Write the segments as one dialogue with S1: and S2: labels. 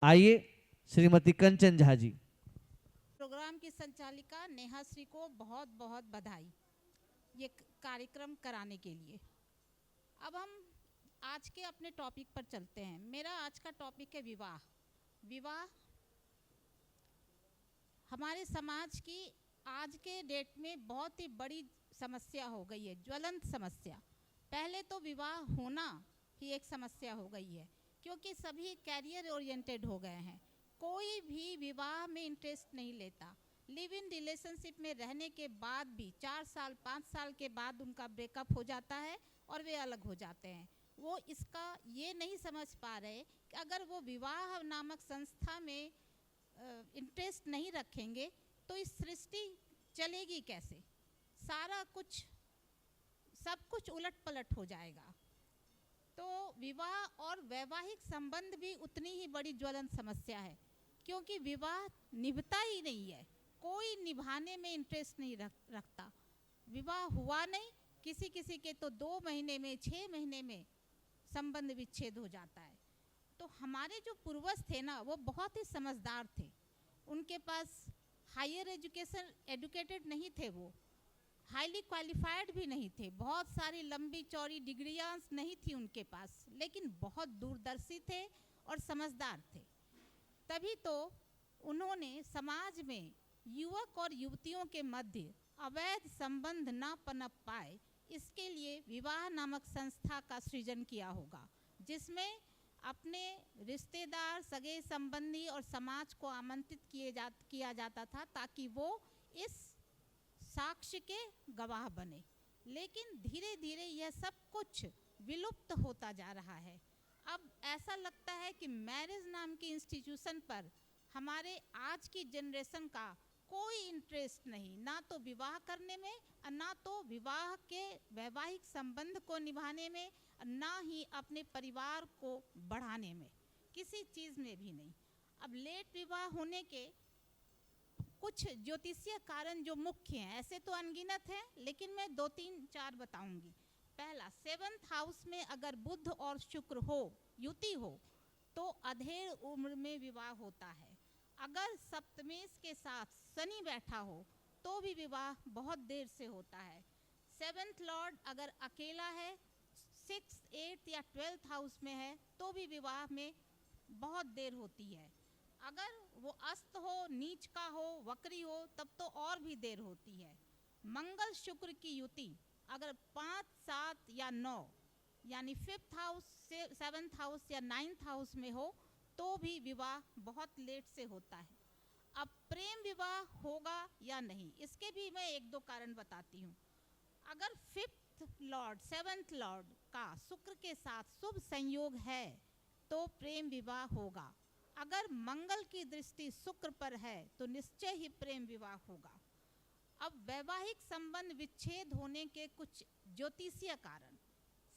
S1: आइए श्रीमती कंचन झा जी।
S2: प्रोग्राम की संचालिका नेहा श्री को बहुत बहुत बधाई ये कार्यक्रम कराने के लिए। अब हम आज के अपने टॉपिक पर चलते हैं। मेरा आज का टॉपिक है विवाह। विवाह हमारे समाज की आज के डेट में बहुत ही बड़ी समस्या हो गई है, ज्वलंत समस्या। पहले तो विवाह होना ही एक समस्या हो गई है, क्योंकि सभी कैरियर ओरिएंटेड हो गए हैं। कोई भी विवाह में इंटरेस्ट नहीं लेता। लिव इन रिलेशनशिप में रहने के बाद भी 4 साल 5 साल के बाद उनका ब्रेकअप हो जाता है और वे अलग हो जाते हैं। वो इसका ये नहीं समझ पा रहे कि अगर वो विवाह नामक संस्था में इंटरेस्ट नहीं रखेंगे तो इस सृष्टि चलेगी कैसे। सारा कुछ सब कुछ उलट पलट हो जाएगा। तो विवाह और वैवाहिक संबंध भी उतनी ही बड़ी ज्वलंत समस्या है, क्योंकि विवाह निभता ही नहीं है। कोई निभाने में इंटरेस्ट नहीं रखता। विवाह हुआ नहीं, किसी किसी के तो 2 महीने में 6 महीने में संबंध विच्छेद हो जाता है। तो हमारे जो पूर्वज थे ना, वो बहुत ही समझदार थे। उनके पास हायर एजुकेटेड नहीं थे, वो हाईली क्वालिफाइड भी नहीं थे, बहुत सारी लंबी चौड़ी डिग्रियां नहीं थी उनके पास, लेकिन बहुत दूरदर्शी थे और समझदार थे। तभी तो उन्होंने समाज में युवक और युवतियों के मध्य अवैध संबंध ना पनप पाए, इसके लिए विवाह नामक संस्था का सृजन किया होगा, जिसमें अपने रिश्तेदार, सगे संबंधी और समाज को आमंत्रित किया जाता था, ताकि वो इस साक्ष्य के गवाह बने। लेकिन धीरे धीरे यह सब कुछ विलुप्त होता जा रहा है। अब ऐसा लगता है कि मैरिज नाम की इंस्टीट्यूशन पर हमारे आज की जनरेशन का कोई इंटरेस्ट नहीं, ना तो विवाह करने में, ना तो विवाह के वैवाहिक संबंध को निभाने में, ना ही अपने परिवार को बढ़ाने में, किसी चीज़ में भी नहीं। अब लेट विवाह होने के कुछ ज्योतिषीय कारण जो मुख्य हैं, ऐसे तो अनगिनत हैं, लेकिन मैं 2-3-4 बताऊंगी। पहला, 7th हाउस में अगर बुध और शुक्र हो, युति हो, तो अधेड़ उम्र में विवाह होता है। अगर सप्तमेश के साथ शनि बैठा हो तो भी विवाह बहुत देर से होता है। 7th लॉर्ड अगर अकेला है, 6th 8th या 12th हाउस में है, तो भी विवाह में बहुत देर होती है। अगर वो अस्त हो, नीच का हो, वक्री हो, तब तो और भी देर होती है। मंगल शुक्र की युति अगर 5, 7 या 9 यानी 5th हाउस, 7th हाउस या 9th हाउस में हो, तो भी विवाह बहुत लेट से होता है। अब प्रेम विवाह होगा या नहीं, इसके भी मैं 1-2 कारण बताती हूँ। अगर 5th लॉर्ड 7th लॉर्ड का शुक्र के साथ शुभ संयोग है तो प्रेम विवाह होगा। अगर मंगल की दृष्टि शुक्र पर है तो निश्चय ही प्रेम विवाह होगा। अब वैवाहिक संबंध विच्छेद होने के कुछ ज्योतिषीय कारण।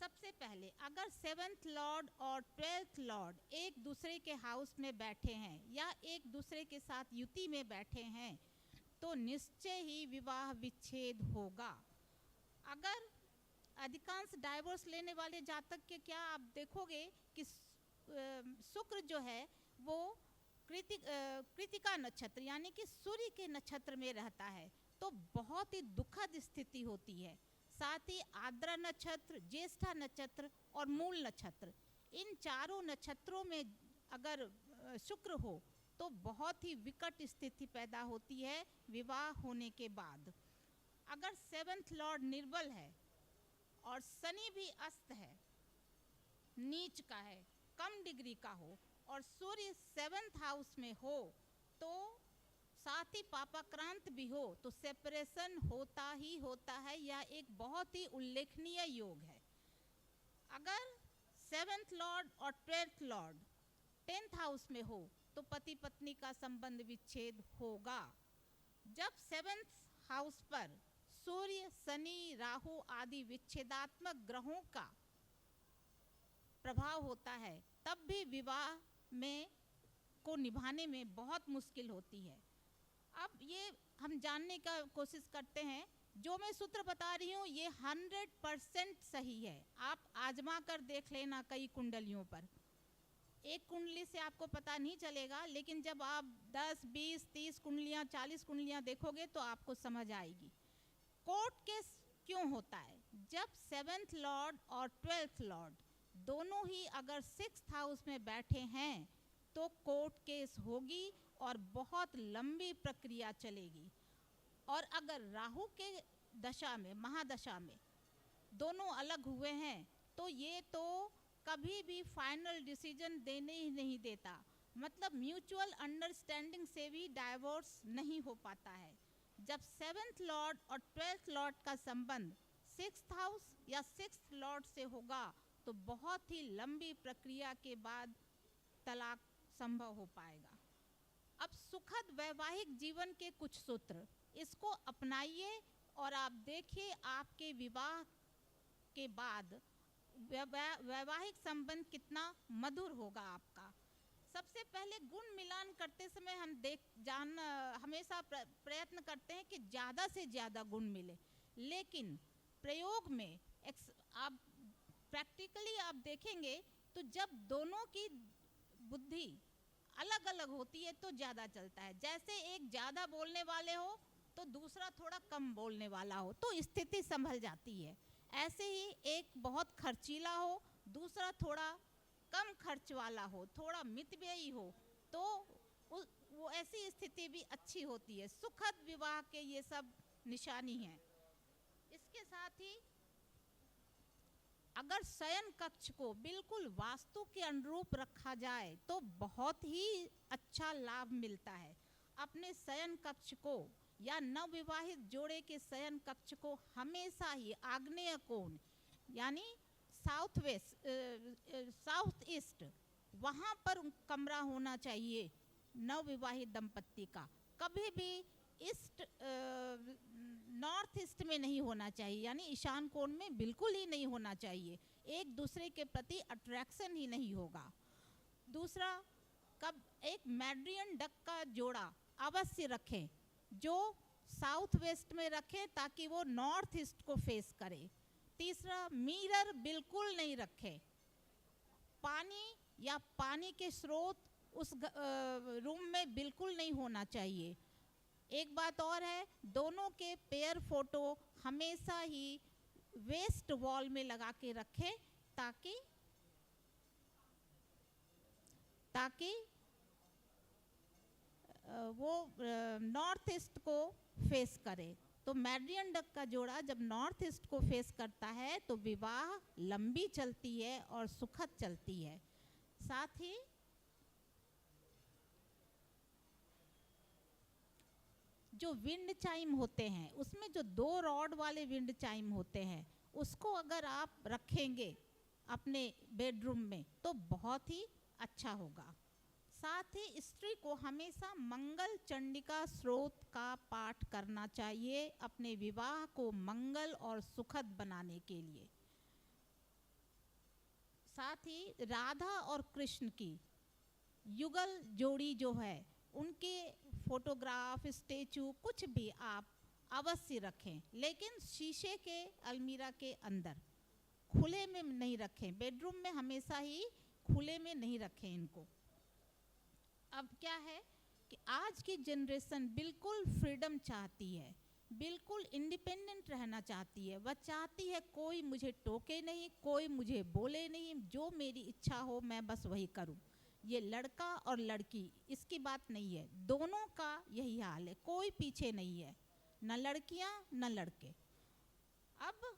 S2: सबसे पहले, अगर 7th लॉर्ड और 12th लॉर्ड एक दूसरे के हाउस में बैठे हैं या एक दूसरे के साथ युति में बैठे हैं, तो निश्चय ही विवाह विच्छेद होगा। अगर अधिकांश डाइवोर्स लेने वाले जातक के क्या आप देखोगे कि शुक्र जो है वो कृतिका नक्षत्र यानी कि सूर्य के नक्षत्र में रहता है, तो बहुत ही दुखद स्थिति होती है। साथ ही आर्द्रा नक्षत्र, ज्येष्ठा नक्षत्र और मूल नक्षत्र, इन चारों नक्षत्रों में अगर शुक्र हो तो बहुत ही विकट स्थिति पैदा होती है विवाह होने के बाद। अगर 7th लॉर्ड निर्बल है और शनि भी अस्त है, नीच का है, कम डिग्री का हो, और सूर्य 7th हाउस में हो, तो साथ ही पापाक्रांत भी हो, तो सेपरेशन होता ही होता है। यह एक बहुत ही उल्लेखनीय योग है। अगर 7th लॉर्ड और 12th लॉर्ड 10th हाउस में हो तो पति पत्नी का संबंध विच्छेद होगा। जब 7th हाउस पर सूर्य, शनि, राहु आदि विच्छेदात्मक ग्रहों का प्रभाव होता है, तब भी विवाह में को निभाने में बहुत मुश्किल होती है। अब ये हम जानने का कोशिश करते हैं, जो मैं सूत्र बता रही हूँ ये 100% सही है। आप आजमा कर देख लेना कई कुंडलियों पर। एक कुंडली से आपको पता नहीं चलेगा, लेकिन जब आप 10, 20, 30 कुंडलियाँ, 40 कुंडलियाँ देखोगे तो आपको समझ आएगी। कोर्ट केस क्यों होता है? जब 7th लॉर्ड और 12th लॉर्ड दोनों ही अगर 6th हाउस में बैठे हैं तो कोर्ट केस होगी और बहुत लंबी प्रक्रिया चलेगी। और अगर राहु के दशा में, महादशा में दोनों अलग हुए हैं तो ये तो कभी भी फाइनल डिसीजन देने ही नहीं देता, मतलब म्यूचुअल अंडरस्टैंडिंग से भी डाइवोर्स नहीं हो पाता है। जब 7th लॉर्ड और 12th लॉर्ड का संबंध 6th हाउस या 6th लॉर्ड से होगा तो बहुत ही लंबी प्रक्रिया के बाद तलाक संभव हो पाएगा। अब सुखद वैवाहिक जीवन के कुछ सूत्र, इसको अपनाइए और आप देखिए आपके विवाह के बाद वैवाहिक संबंध कितना मधुर होगा आपका। सबसे पहले गुण मिलान करते समय हम हमेशा प्रयत्न करते हैं कि ज़्यादा से ज़्यादा गुण मिले, लेकिन प्रयोग में आप प्रैक्टिकली आप देखेंगे तो जब दोनों की बुद्धि अलग अलग होती है तो ज़्यादा चलता है। जैसे एक ज़्यादा बोलने वाले हो तो दूसरा थोड़ा कम बोलने वाला हो तो स्थिति संभल जाती है। ऐसे ही एक बहुत खर्चीला हो, दूसरा थोड़ा कम खर्च वाला हो, थोड़ा मितव्ययी हो, तो वो ऐसी स्थिति भी अच्छी होती है। सुखद विवाह के ये सब निशानी हैं। इसके साथ ही अगर शयन कक्ष को बिल्कुल वास्तु के अनुरूप रखा जाए तो बहुत ही अच्छा लाभ मिलता है। अपने शयन कक्ष को या नवविवाहित जोड़े के शयन कक्ष को हमेशा ही आग्नेय कोण यानी साउथ ईस्ट वहाँ पर कमरा होना चाहिए नवविवाहित दंपत्ति का। कभी भी नॉर्थ ईस्ट में नहीं होना चाहिए, यानी ईशान कोण में बिल्कुल ही नहीं होना चाहिए। एक दूसरे के प्रति अट्रैक्शन ही नहीं होगा। दूसरा, कब एक मैड्रियन डक का जोड़ा अवश्य रखें जो साउथ वेस्ट में रखें ताकि वो नॉर्थ ईस्ट को फेस करे। तीसरा, मिरर बिल्कुल नहीं रखें। पानी या पानी के स्रोत उस रूम में बिल्कुल नहीं होना चाहिए। एक बात और है, दोनों के पेयर फोटो हमेशा ही वेस्ट वॉल में लगा के रखें ताकि वो नॉर्थ ईस्ट को फेस करे। तो मैड्रियन डक का जोड़ा जब नॉर्थ ईस्ट को फेस करता है तो विवाह लंबी चलती है और सुखद चलती है। साथ ही जो विंड चाइम होते हैं उसमें जो 2 रॉड वाले विंड चाइम होते हैं उसको अगर आप रखेंगे अपने बेडरूम में तो बहुत ही अच्छा होगा। साथ ही स्त्री को हमेशा मंगल चंडिका स्रोत का पाठ करना चाहिए अपने विवाह को मंगल और सुखद बनाने के लिए। साथ ही राधा और कृष्ण की युगल जोड़ी जो है उनके फोटोग्राफ, स्टेचू कुछ भी आप अवश्य रखें, लेकिन शीशे के अलमीरा के अंदर, खुले में नहीं रखें। बेडरूम में हमेशा ही खुले में नहीं रखें इनको। अब क्या है कि आज की जनरेशन बिल्कुल फ्रीडम चाहती है, बिल्कुल इंडिपेंडेंट रहना चाहती है। वह चाहती है कोई मुझे टोके नहीं, कोई मुझे बोले नहीं, जो मेरी इच्छा हो मैं बस वही करूं। ये लड़का और लड़की इसकी बात नहीं है, दोनों का यही हाल है, कोई पीछे नहीं है, न लड़कियां न लड़के। अब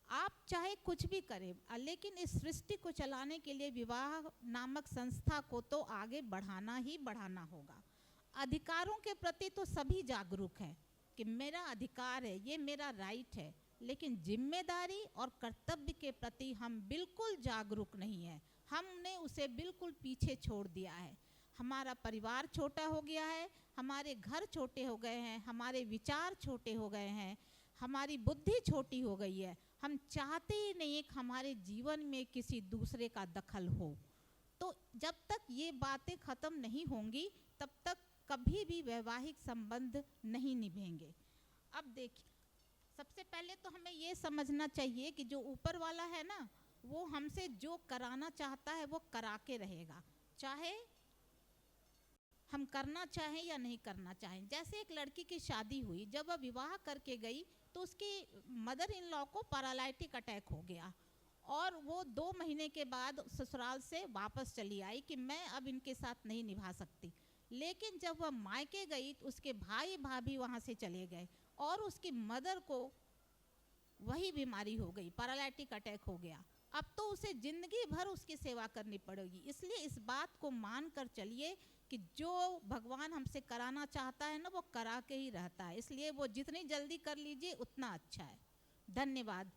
S2: आप चाहे कुछ भी करें, लेकिन इस सृष्टि को चलाने के लिए विवाह नामक संस्था को तो आगे बढ़ाना ही बढ़ाना होगा। अधिकारों के प्रति तो सभी जागरूक हैं कि मेरा अधिकार है, ये मेरा राइट है, लेकिन जिम्मेदारी और कर्तव्य के प्रति हम बिल्कुल जागरूक नहीं हैं। हमने उसे बिल्कुल पीछे छोड़ दिया है। हमारा परिवार छोटा हो गया है, हमारे घर छोटे हो गए हैं, हमारे विचार छोटे हो गए हैं, हमारी बुद्धि छोटी हो गई है। हम चाहते ही नहीं कि हमारे जीवन में किसी दूसरे का दखल हो। तो जब तक ये बातें ख़त्म नहीं होंगी तब तक कभी भी वैवाहिक संबंध नहीं निभेंगे। अब देखिए, सबसे पहले तो हमें ये समझना चाहिए कि जो ऊपर वाला है ना, वो हमसे जो कराना चाहता है वो करा के रहेगा, चाहे हम करना चाहें या नहीं करना चाहें। जैसे एक लड़की की शादी हुई, जब वह विवाह करके गई तो उसकी मदर इन लॉ को पैरालिटिक अटैक हो गया और वो 2 महीने के बाद ससुराल से वापस चली आई कि मैं अब इनके साथ नहीं निभा सकती। लेकिन जब वह मायके गई तो उसके भाई भाभी वहाँ से चले गए और उसकी मदर को वही बीमारी हो गई, पैरालिटिक अटैक हो गया। अब तो उसे जिंदगी भर उसकी सेवा करनी पड़ेगी। इसलिए इस बात को मान कर चलिए कि जो भगवान हमसे कराना चाहता है ना, वो करा के ही रहता है। इसलिए वो जितनी जल्दी कर लीजिए उतना अच्छा है। धन्यवाद।